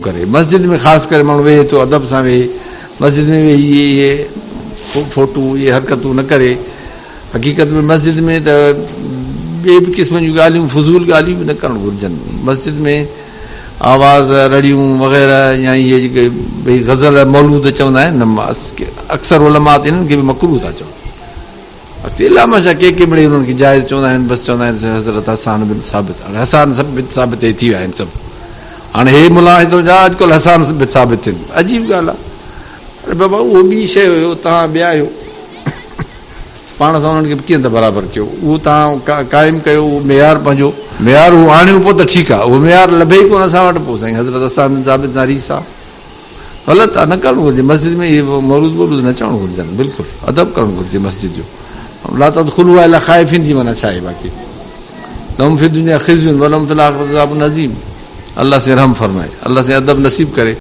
करे मस्जिद में ख़ासि करे माण्हू वेहे थो अदब सां वेहे मस्जिद में वेही इहे फोटू इहे हरकतूं न करे हक़ीक़त में मस्जिद में त ॿिए बि क़िस्म जूं ॻाल्हियूं फज़ूल ॻाल्हियूं बि न करणु घुरिजनि मस्जिद में आवाज़ रड़ियूं वग़ैरह या इहे जेके भई ग़ज़ल मौलूद चवंदा आहिनि न अक्सर उलमात इन्हनि खे बि मकरूह था चवनि अॻिते इलामा छा के मिड़ेई उन्हनि खे जाइज़ चवंदा आहिनि बसि चवंदा आहिनि हज़रत हसान बिन साबित हाणे हसान बिन साबित थी विया आहिनि सभु हाणे हे मुला जा अॼुकल्ह हसान बिन साबित थियनि अजीब ॻाल्हि आहे अरे बाबा उहो ॿी शइ हुयो तव्हां ॿिया आहियो पाण सां उन्हनि खे कीअं त बराबरि कयो उहो तव्हां क़ाइमु कयो उहो मेयार पंहिंजो मेयार उहो आणियो पोइ त ठीकु आहे उहो मेयार लभे ई कोन असां वटि पोइ साईं हज़रत हसान बिन साबित सां रीस आहे ग़लति आहे न करणु घुरिजे मस्जिद में इहे मौलूद वौलूद न चवणु घुरिजनि बिल्कुलु अदब करणु घुरिजे मस्जिद जो ला तदखुलू अला ख़ाइफ़िन जी माना छा आहे बाक़ी लहुम फी दुनिया ख़िज़्युन व लहुम फ़िल आख़िरति अज़ाबुन अज़ीम अल्लाह से रहम फरमाए अल्लाह से अदब नसीब करे